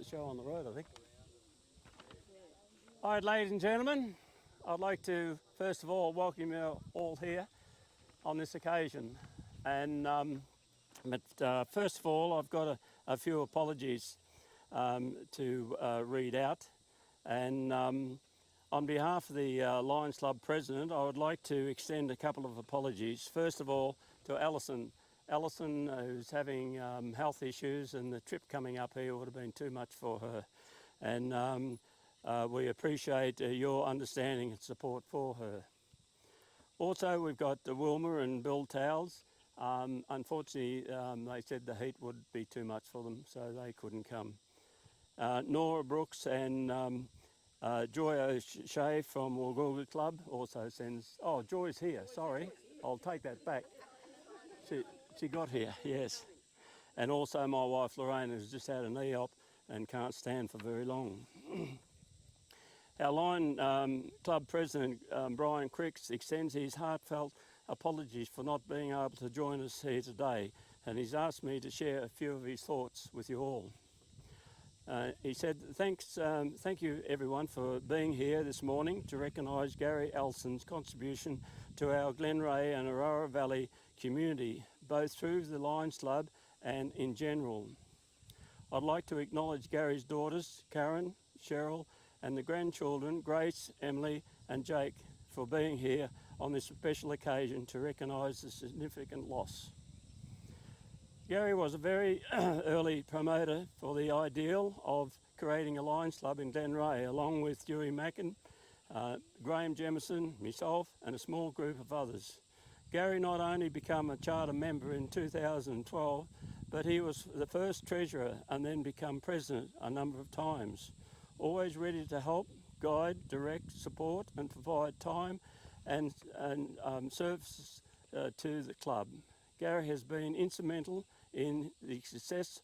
show on the road, I think. All right, ladies and gentlemen, I'd like to first of all welcome you all here on this occasion. But first of all, I've got a few apologies to read out. And on behalf of the Lions Club President, I would like to extend a couple of apologies. First of all, to Alison. Alison, who's having health issues, and the trip coming up here would have been too much for her. And we appreciate your understanding and support for her. Also, we've got Wilma and Bill Towles. Unfortunately, they said the heat would be too much for them, so they couldn't come. Nora Brooks and Joy O'Shea from Woolgoolga Club also sends... Oh, Joy's here, sorry. I'll take that back. She got here, yes. And also my wife Lorraine, who's just had a knee op and can't stand for very long. Our Lion Club President, Brian Cricks, extends his heartfelt apologies for not being able to join us here today, and he's asked me to share a few of his thoughts with you all. He said, thank you everyone for being here this morning to recognise Garry Elston's contribution to our Glenray and Aurora Valley community, both through the Lions Club and in general. I'd like to acknowledge Gary's daughters, Karen, Cheryl, and the grandchildren, Grace, Emily and Jake, for being here on this special occasion to recognise the significant loss. Garry was a very early promoter for the ideal of creating a Lions Club in Glenray, along with Dewey Mackin, Graham Jemison, myself and a small group of others. Garry not only became a charter member in 2012, but he was the first treasurer and then become president a number of times. Always ready to help, guide, direct, support and provide time and services to the club. Garry has been instrumental in the success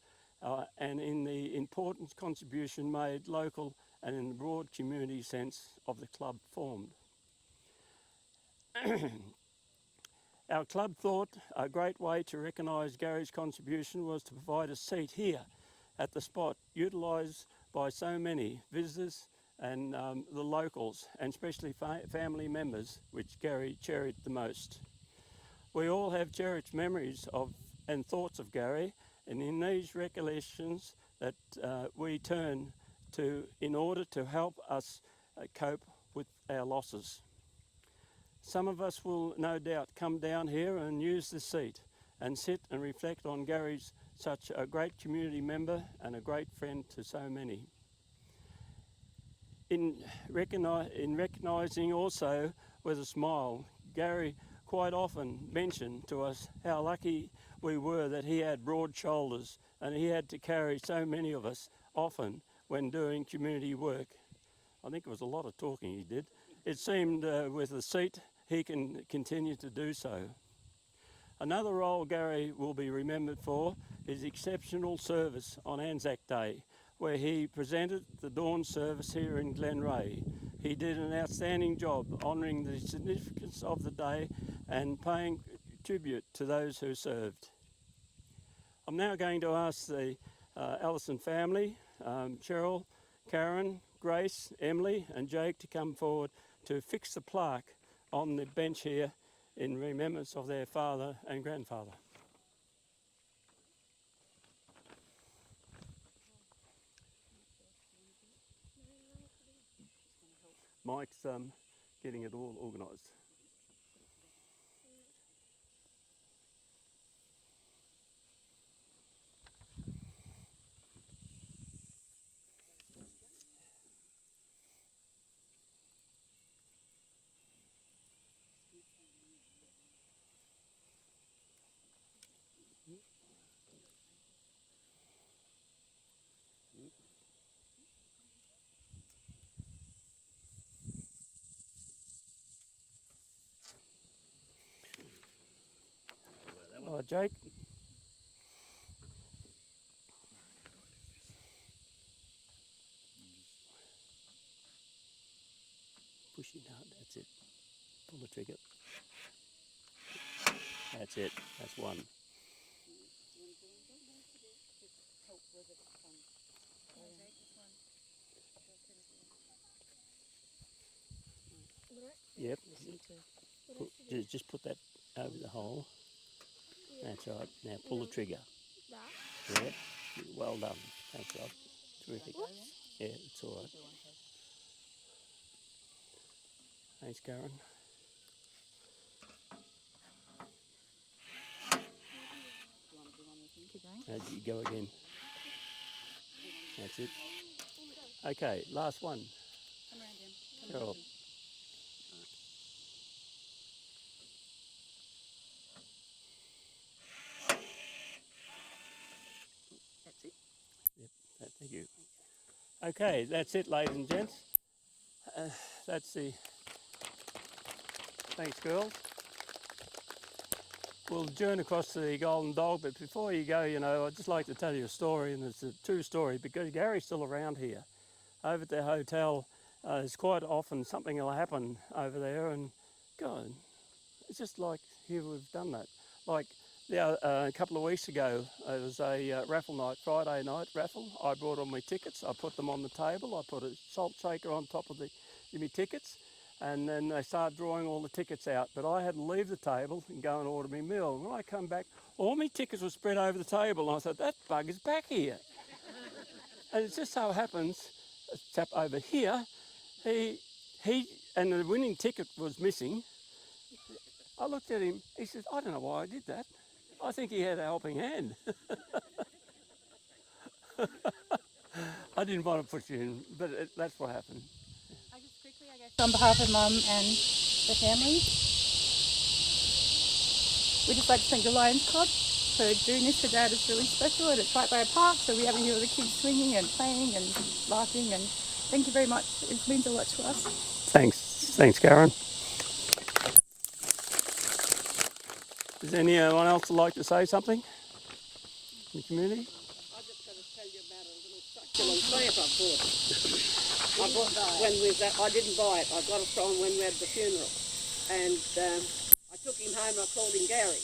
and in the important contribution made local and in the broad community sense of the club formed. Our club thought a great way to recognise Garry's contribution was to provide a seat here at the spot, utilised by so many visitors and the locals, and especially family members, which Garry cherished the most. We all have cherished memories of and thoughts of Garry, and in these recollections that we turn to in order to help us cope with our losses. Some of us will no doubt come down here and use the seat and sit and reflect on Garry's such a great community member and a great friend to so many. In recognising also with a smile, Garry quite often mentioned to us how lucky we were that he had broad shoulders and he had to carry so many of us often when doing community work. I think it was a lot of talking he did. It seemed with the seat he can continue to do so. Another role Garry will be remembered for is exceptional service on Anzac Day, where he presented the dawn service here in Glenray. He did an outstanding job honouring the significance of the day and paying tribute to those who served. I'm now going to ask the Ellison family, Cheryl, Karen, Grace, Emily and Jake to come forward to fix the plaque on the bench here in remembrance of their father and grandfather. Mike's getting it all organised. Jake. Push it hard, that's it. Pull the trigger. That's it, that's one. Yep. Just put that over the hole. That's right. Now pull the trigger. Yep. Well done. Thanks, Rob. Terrific. Yeah, it's all right. Thanks, Karen. As you go again. That's it. Okay, last one. Carol. That's it. Yep, thank you. Okay, that's it, ladies and gents. That's the... Thanks, girls. We'll adjourn across to the Golden Dog, but before you go, you know, I'd just like to tell you a story, and it's a true story, because Gary's still around here. Over at the hotel, there's quite often something will happen over there, and God, it's just like here we've done that. Like a couple of weeks ago, it was a raffle night, Friday night raffle. I brought all my tickets, I put them on the table, I put a salt shaker on top of my tickets, and then they started drawing all the tickets out. But I had to leave the table and go and order my meal. And when I come back, all my tickets were spread over the table, and I thought, that bug is back here. And it just so happens, a chap over here, he and the winning ticket was missing. I looked at him, he said, I don't know why I did that. I think he had a helping hand. I didn't want to put you in, but that's what happened. On behalf of Mum and the family, we'd just like to thank the Lions Club for doing this for Dad. It's really special, and it's right by a park, so we have to hear all the kids swinging and playing and laughing, and thank you very much. It means a lot to us. Thanks, Karen. Does anyone else like to say something in the community? I've just got to tell you about a little succulent plant I bought when we was I didn't buy it. I got it from when we had the funeral. And I took him home and I called him Garry.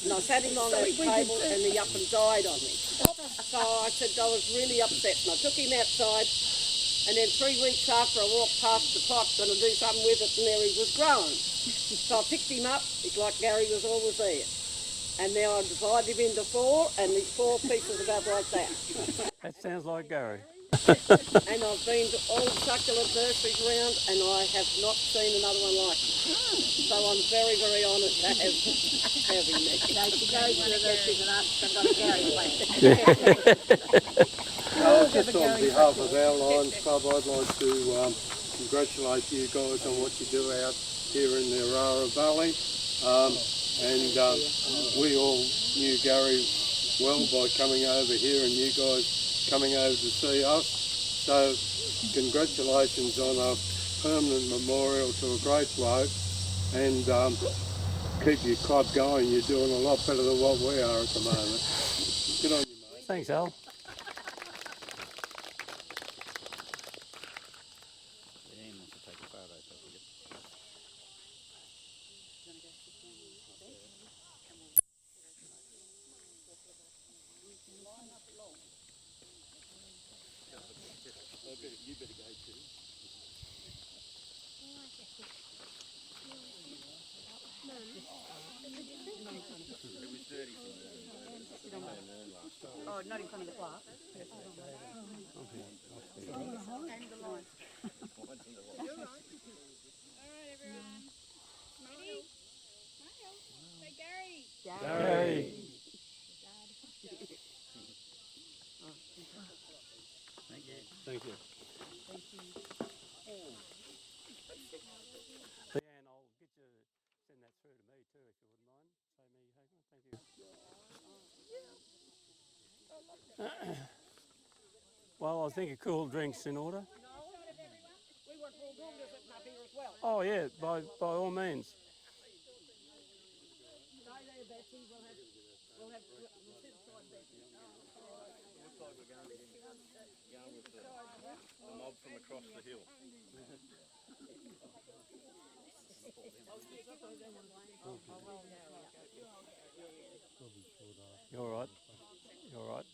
And I sat him on that table and he up and died on me. So I said I was really upset, and I took him outside, and then 3 weeks after I walked past the pot going to do something with it, and there he was growing. So I picked him up. It's like Garry was always there. And now I divided him into 4, and there's 4 pieces about like that. That sounds like Garry. And I've been to all the succulent nurseries around, and I have not seen another one like it. So I'm very, very honoured to have him there. No, to go to the nurseries and ask if I've got a Garry plant. Just on behalf of our Lions Club, I'd like to congratulate you guys on what you do out here in the Aurora Valley. We all knew Garry well by coming over here, and you guys coming over to see us. So congratulations on a permanent memorial to a great bloke, and keep your club going. You're doing a lot better than what we are at the moment. Good on you, mate. Thanks, Al. You better go too. It was dirty from Oh, not in front of the plaque. And the line. All right, everyone. Ready? Smile. Say Garry. Garry. Thank you. Leanne, I'll get you to send that through to me too, if you wouldn't mind. Say me, thank you. Well, I think a cool drink's in order. We want more goondas up here as well. Oh yeah, by all means. Stay there, Betsy. We'll sit beside Betsy. Looks like we're going with the mob from across the hill. You all right? You all right?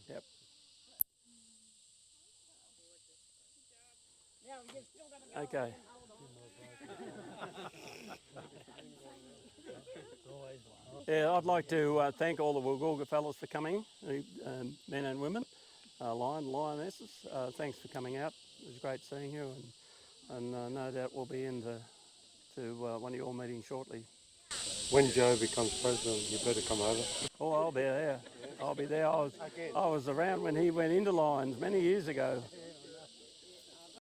Yep. Okay. Yeah, I'd like to thank all the Wagulga fellas for coming, men and women, lionesses. Thanks for coming out. It was great seeing you, and no doubt we'll be into one of your meetings shortly. When Joe becomes president, you better come over. Oh, I'll be there. I'll be there. I was around when he went into Lions many years ago.